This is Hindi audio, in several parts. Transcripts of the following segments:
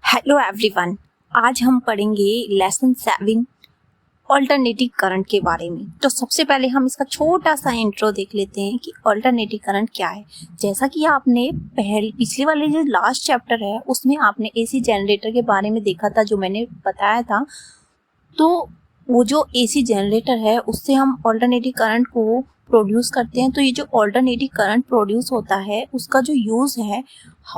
हेलो एवरीवन, आज हम पढ़ेंगे लेसन 7 ऑल्टरनेटिव करंट के बारे में। तो सबसे पहले हम इसका छोटा सा इंट्रो देख लेते हैं कि ऑल्टरनेटिव करंट क्या है। जैसा कि आपने पिछले वाले जो लास्ट चैप्टर है उसमें आपने एसी जनरेटर के बारे में देखा था, जो मैंने बताया था। तो वो जो एसी जनरेटर है उससे हम ऑल्टरनेटिव करंट को प्रोड्यूस करते हैं। तो ये जो ऑल्टरनेटिव करंट प्रोड्यूस होता है उसका जो यूज़ है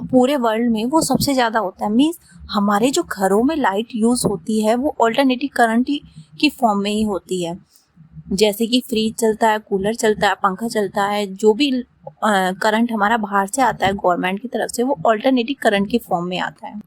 पूरे वर्ल्ड में वो सबसे ज़्यादा होता है। मीन्स हमारे जो घरों में लाइट यूज़ होती है वो ऑल्टरनेटिव करंट की फॉर्म में ही होती है। जैसे कि फ्रिज चलता है, कूलर चलता है, पंखा चलता है, जो भी करंट हमारा बाहर से आता है गवर्नमेंट की तरफ से, वो ऑल्टरनेटिव करंट की फॉर्म में आता है।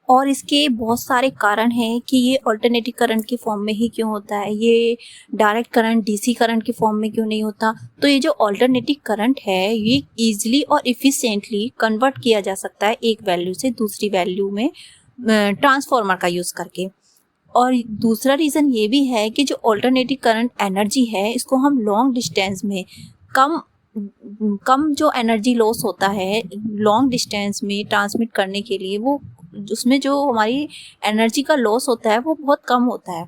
और इसके बहुत सारे कारण हैं कि ये ऑल्टरनेटिव करंट की फॉर्म में ही क्यों होता है, ये डायरेक्ट करंट डीसी करंट की फॉर्म में क्यों नहीं होता। तो ये जो ऑल्टरनेटिव करंट है ये ईजिली और इफिशिएंटली कन्वर्ट किया जा सकता है एक वैल्यू से दूसरी वैल्यू में ट्रांसफार्मर का यूज़ करके। और दूसरा रीज़न ये भी है कि जो ऑल्टरनेटिव करंट एनर्जी है इसको हम लॉन्ग डिस्टेंस में कम जो एनर्जी लॉस होता है लॉन्ग डिस्टेंस में ट्रांसमिट करने के लिए, वो उसमें जो हमारी एनर्जी का लॉस होता है वो बहुत कम होता है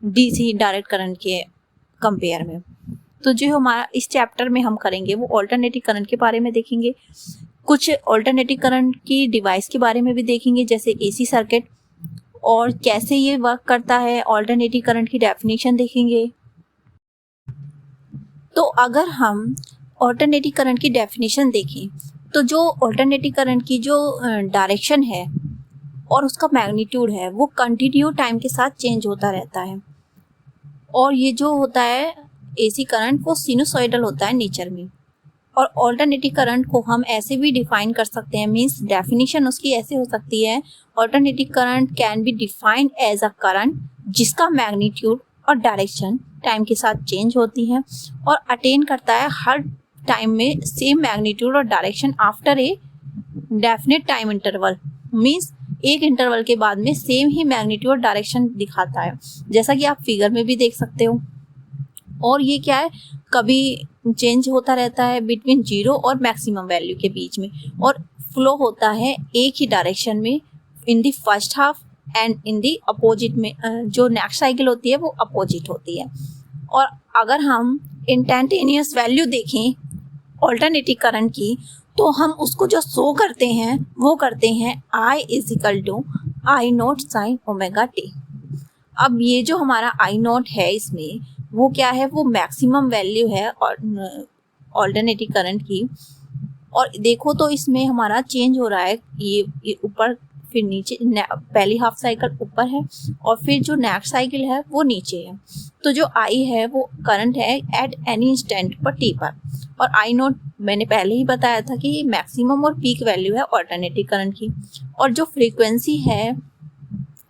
डीसी डायरेक्ट करंट के कंपेयर में। तो जो हमारा इस चैप्टर में हम करेंगे वो ऑल्टरनेटिव करंट के बारे में देखेंगे, कुछ ऑल्टरनेटिव करंट की डिवाइस के बारे में भी देखेंगे जैसे एसी सर्किट, और कैसे ये वर्क करता है ऑल्टरनेटिव करंट की डेफिनेशन देखेंगे। तो अगर हम ऑल्टरनेटिव करंट की डेफिनेशन देखें तो जो ऑल्टरनेटिव करंट की जो डायरेक्शन है और उसका मैग्नीट्यूड है वो कंटिन्यू टाइम के साथ चेंज होता रहता है। और ये जो होता है एसी करंट वो सिनुसॉइडल होता है नेचर में। और ऑल्टरनेटिव करंट को हम ऐसे भी डिफाइन कर सकते हैं, मीन्स डेफिनेशन उसकी ऐसे हो सकती है, alternative current can be defined as a current जिसका मैग्नीट्यूड और डायरेक्शन टाइम के साथ चेंज होती है और अटेन करता है हर टाइम में सेम मैग्नीट्यूड और direction after a definite time interval. Means एक इंटरवल के बाद में सेम ही मैग्नीट्यूड और डायरेक्शन दिखाता है, जैसा कि आप फिगर में भी देख सकते हो। और ये क्या है, कभी चेंज होता रहता है बिटवीन 0 और मैक्सिमम वैल्यू के बीच में, और फ्लो होता है एक ही डायरेक्शन में in the first half and in the opposite में। जो नेक्स्ट साइकिल होती है वो अपोजिट होती है। और अगर हम इंस्टेंटेनियस वैल्यू देखें ऑल्टरनेटिव करंट की तो हम उसको जो शो करते हैं वो करते हैं I = I0 sin omega t। अब ये जो हमारा I0 है इसमें वो क्या है, वो मैक्सिमम वैल्यू है ऑल्टरनेटिव करंट की। और देखो तो इसमें हमारा चेंज हो रहा है, ये ऊपर फिर नीचे, पहली हाफ साइकिल ऊपर है और फिर जो नेक्स्ट साइकिल है वो नीचे है। तो जो I है वो करंट है एट एनी इंस्टेंट पर t पर, और I0 मैंने पहले ही बताया था कि मैक्सिमम और पीक वैल्यू है ऑल्टरनेटिव करंट की। और जो फ्रीक्वेंसी है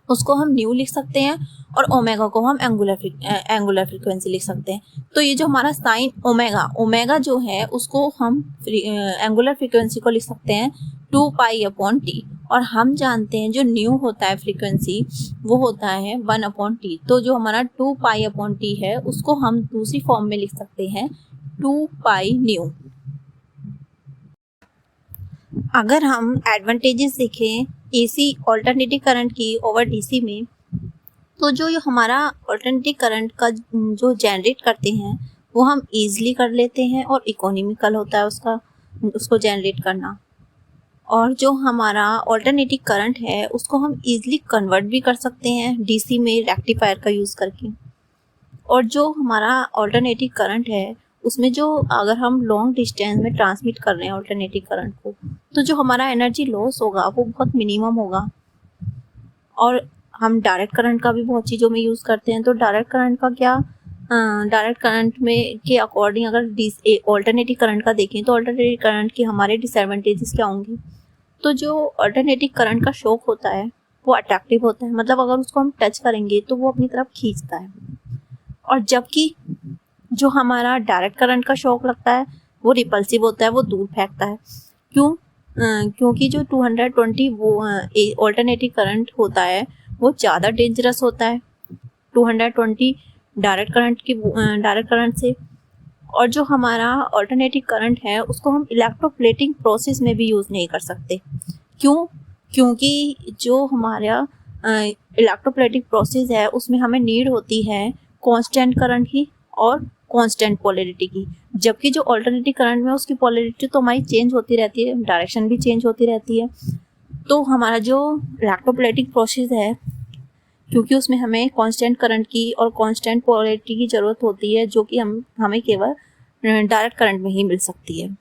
उसको हम न्यू लिख सकते हैं और ओमेगा को हम एंगुलर फ्रीक्वेंसी लिख सकते हैं। तो ये जो हमारा साइन ओमेगा जो है उसको हम एंगुलर फ्रीक्वेंसी को लिख सकते हैं 2π/t। और हम जानते हैं जो न्यू होता है फ्रीक्वेंसी वो होता है 1/t। तो जो हमारा 2π/t है उसको हम दूसरी फॉर्म में लिख सकते हैं 2π न्यू। अगर हम एडवांटेजेस देखें एसी ऑल्टरनेटिव करंट की ओवर डीसी में, तो जो हमारा ऑल्टरनेटिव करंट का जो जनरेट करते हैं वो हम ईजिली कर लेते हैं और इकोनॉमिकल होता है उसको जनरेट करना। और जो हमारा ऑल्टरनेटिव करंट है उसको हम ईजिली कन्वर्ट भी कर सकते हैं डीसी में रेक्टिफायर का यूज़ करके। और जो हमारा ऑल्टरनेटिव करंट है उसमें जो अगर हम लॉन्ग डिस्टेंस में ट्रांसमिट कर रहे हैं ऑल्टरनेटिव करंट को, तो जो हमारा एनर्जी लॉस होगा वो बहुत मिनिमम होगा। और हम डायरेक्ट करंट का भी बहुत चीज़ों में यूज़ करते हैं। तो डायरेक्ट करंट का क्या, डायरेक्ट करंट में के अकॉर्डिंग अगर ऑल्टरनेटिव करंट का देखें तो ऑल्टरनेटिव करंट के हमारे डिसएडवांटेजेस क्या होंगे। तो जो ऑल्टरनेटिव करंट का शॉक होता है वो अट्रैक्टिव होता है, मतलब अगर उसको हम टच करेंगे तो वो अपनी तरफ खींचता है। और जबकि जो हमारा डायरेक्ट करंट का शॉक लगता है वो रिपल्सिव होता है, वो दूर फेंकता है। क्योंकि जो 220 वो ऑल्टरनेटिव करंट होता है वो ज़्यादा डेंजरस होता है 220 डायरेक्ट करंट से। और जो हमारा ऑल्टरनेटिव करंट है उसको हम इलेक्ट्रोप्लेटिंग प्रोसेस में भी यूज़ नहीं कर सकते। क्यों? क्योंकि जो हमारा इलेक्ट्रोप्लेटिक प्रोसेस है उसमें हमें नीड होती है कांस्टेंट करंट की और कांस्टेंट पोलैरिटी की, जबकि जो अल्टरनेटिव करंट में उसकी पोलैरिटी तो हमारी चेंज होती रहती है, डायरेक्शन भी चेंज होती रहती है। तो हमारा जो इलेक्ट्रोप्लेटिक प्रोसेस है, क्योंकि उसमें हमें कांस्टेंट करंट की और कांस्टेंट पोलैरिटी की ज़रूरत होती है, जो कि हमें केवल डायरेक्ट करंट में ही मिल सकती है।